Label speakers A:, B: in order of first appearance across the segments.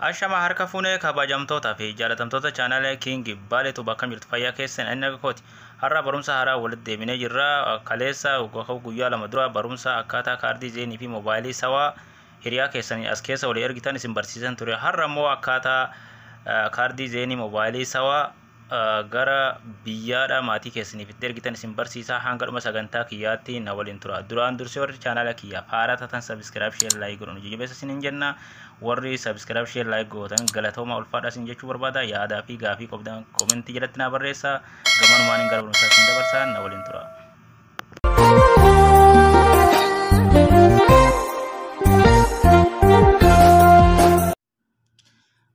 A: Ashama harka fuunee kabajamtootaa fi jaalatamtoota chaanaalee King Baaleetu bakka jirtu fayyaa keessan inni kooti. Har'a barumsa haaraa walitti deebinee jirra. Kaleessa guyyaa lama dura barumsa akkaataa kaardii zeenii fi moobaayilii sawaa hiriyaa keessanii as keessa walii ergitan isin barsiisan ture. Har'a immoo akkaataa kaardii zeenii moobaayilii sawaa gara biyyaadha maatii keessaniif itti ergitan isin barsiisaa hanga dhuma sagantaa kiyyaatti na waliin tura. Duraan dursee warri chaanaala kiyyaaf haaraa taatan subscribe share like godhuun jajjabeessa isin jenna. Warri subscribe share like gootan galatooma ulfaadha isin jechuu barbaada. Yaadaa fi gaafii qobdan komentii jalatti na barreessa. Gamanumaan hin gara barumsaa isin dabarsaa na waliin tura.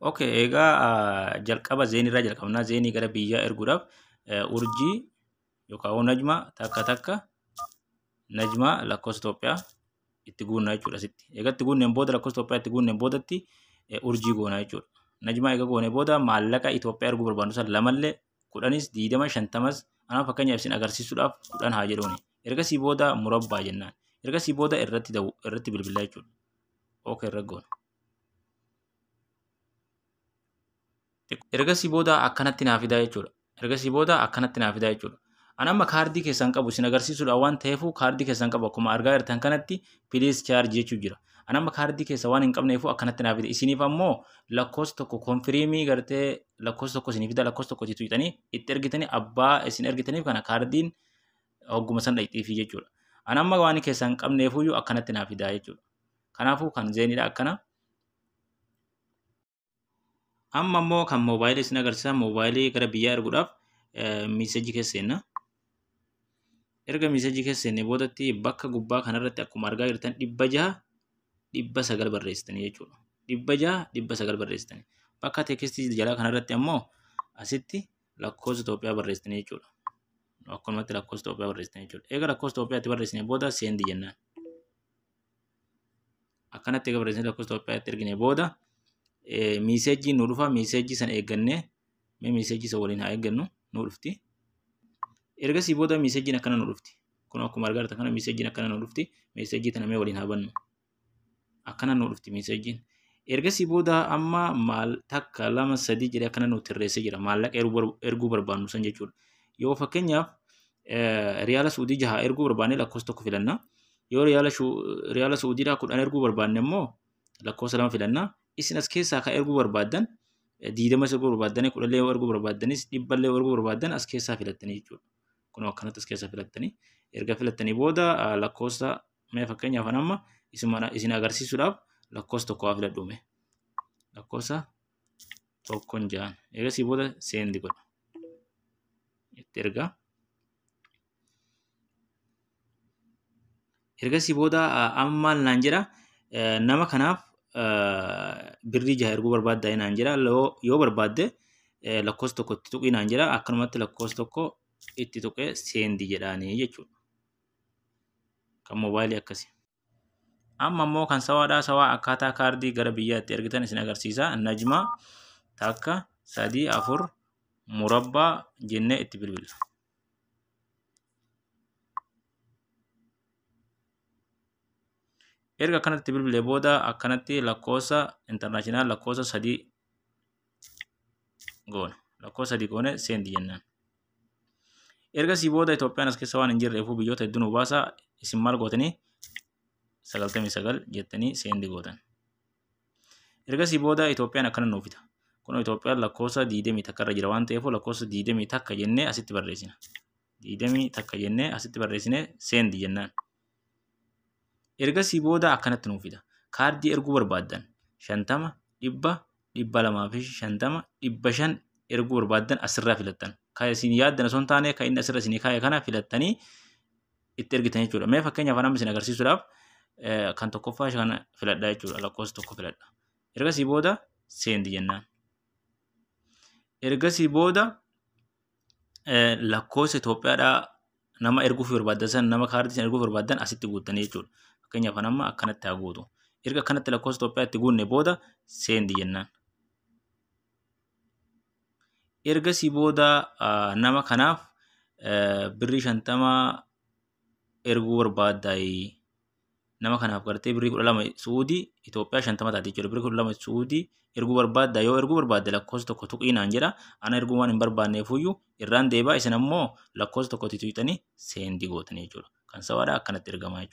A: Okay, egaa jalqaba zeenirraa jalqabnaa. Zeenii gara biyyaa erguudhaaf urjii yookaan najma takka najma lakkoofsa Itoophiyaa itti guunnaa jechuudha asitti. Egaa itti guunneen booda lakkoofsa Itoophiyaa itti guunneen boodatti urjii goonaa jechuudha. Najmaa egaa goonee booda maallaqa Itoophiyaa erguu barbaannu san lamallee 10s 20 50s ana fakkeenyaaf isin agarsiisuudhaaf 10 haa jedhuuni. Ergasii booda murabbaa jennaan. Ergasii booda irratti bilbilaa jechuudha. Okay, irra goona. Ergasii booda akkanatti naaf fidaa jechuudha. Ergasii booda akkanatti naaf fidaa jechuudha. Ani amma kaardii keessan qabu isin agarsiisuudhaaf waan ta'eefu kaardii keessan qabu akkuma argaa jirtan kanatti please charge jechuu jira. Ani amma kaardii keessa waan hin qabneefu akkanatti naaf fida. Isiniif ammoo lakkoofsa tokko konfiriimii gartee lakkoofsa tokko isiniif fida lakkoofsa tokko tuqxanii itti ergitanii abbaa isin ergitaniif kana kaardiin hogguma san dhaqxiifi jechuudha. Ani amma waan keessan qabneefuyyuu akkanatti naaf fidaa jechuudha. Kanaafuu kan zeenidha akkana. Amma immoo kan moobaayilii isin agarsiisan moobaayilii gara biyyaa erguudhaaf miiseejii keessa seenna. Erga miiseejii keessa seennee boodatti bakka gubbaa kanarratti akkuma argaa jirtan 600 barreessitanii jechuudha. 600 barreessitanii. Bakka teekistii jalaa kanarratti ammoo asitti lakkoofsa Itoophiyaa barreessitanii jechuudha. Akkumatti lakkoofsa Itoophiyaa barreessitanii jechuudha. Eega lakkoofsa Itoophiyaatti barreessinee booda seendi jennaan. Akkanatti eega barreessinee lakkoofsa Itoophiyaatti erginee booda miiseejii nu dhufa. Miiseejii sana eeggannee miiseejii isa waliin haa eeggannu nu dhufti. Ergasii booda miiseejiin akkana nu dhufti. Kun akkuma argaa jirtan kana miiseejiin akkana nu dhufti. Miiseejii tana mee waliin haa bannu. Akkana nu dhufti miiseejiin. Ergasii booda amma maal takka 2 3 jedhee akkana nu tirreessee jira. Maallaqa erguu barbaannu san jechuudha. Yoo fakkeenyaaf riyaala Suudii 6 erguu barbaanne lakkoofsa tokko filanna. Yoo riyaala Suudiidhaa 10 erguu barbaanne immoo lakkoofsa 2 filanna. Isin as keessaa ka erguu barbaaddan 20 erguu barbaaddan 10 erguu barbaaddanis 100 erguu barbaaddan as keessaa filattanii jechuudha. Kun akkanatti as keessaa filattanii erga filattanii booda lakkoofsa mee fakkeenyaaf amma isin agarsiisuudhaaf lakkoofsa tokko haa filadhuume. Lakkoofsa tokkoon ja'an. Ergasii booda seendi godha. Itti ergaa. Ergasii booda amma maal naan jedha nama kanaaf birrii 6 erguu barbaaddaa naan jedha. Yoo barbaadde lakkoofsa tokko itti tuqii naan jedha. Akkanumatti lakkoofsa tokko itti tuqee seendi jedhaanii jechuudha. Kan moobaayilii akkasi. Amma immoo kan sawaadhaa. Sawaa akkaataa kaardii gara biyyaatti ergitan isin agarsiisa. Najmaa takka 3 4 murabbaa jennee itti bilbila. Erga akkanatti bilbilee booda akkanatti lakkoofsa internaashinaal lakkoofsa 3 goona. Lakkoofsa 3 goone seendi jennaan. Ergasii booda Itoophiyaan as keessa waan hin jirreefu biyyoota hedduu nu baasa. Isin maal gootanii 99 jettanii seendi gootan. Ergasii booda Itoophiyaan akkana nuuf fida. Kun Itoophiyaan lakkoofsa 20 takka irra jira waan ta'eef lakkoofsa 20 takka jennee asitti barreessina. 20 takka jennee asitti barreessinee seendi jennaan. Ergasii booda akkanatti nuuf fida. Kaardii erguu barbaaddan 50 100 250 500 erguu barbaaddan asirraa filattan. Kan isin yaaddan osoo hin taane kan inni asirra isinii kaa'e kana filattanii itti ergitan jechuudha. Mee fakkeenyaaf amma isin agarsiisuudhaaf kan tokkoffaa kana filadhaa jechuudha. Lakkoofsa tokko filadha. Ergasii booda seendi jennaan. Ergasii booda lakkoofsa Itoophiyaadhaa nama erguuf barbaaddan san nama kaardii san erguuf barbaaddan asitti guuttanii jechuudha. Fakkeenyaaf amma akkanatti haa guutu. Erga akkanatti lakkoofsa Itoophiyaatti guunne booda seendi jennaan. Ergasii booda nama kanaaf birrii 50 erguu barbaaddaa nama kanaaf gartee birrii 12 Suudii Itoophiyaa 50 taati jechuudha. Birrii 12 Suudii erguu barbaadda yoo erguu barbaadde lakkoofsa tokko tuqiinaan jedha. Ana erguu waan hin barbaanneefuyyuu irraan deebaa isin ammoo lakkoofsa tokko tuqxanii seendi gootanii jechuudha. Kan sawaadhaa akkanatti ergamaa jechuudha.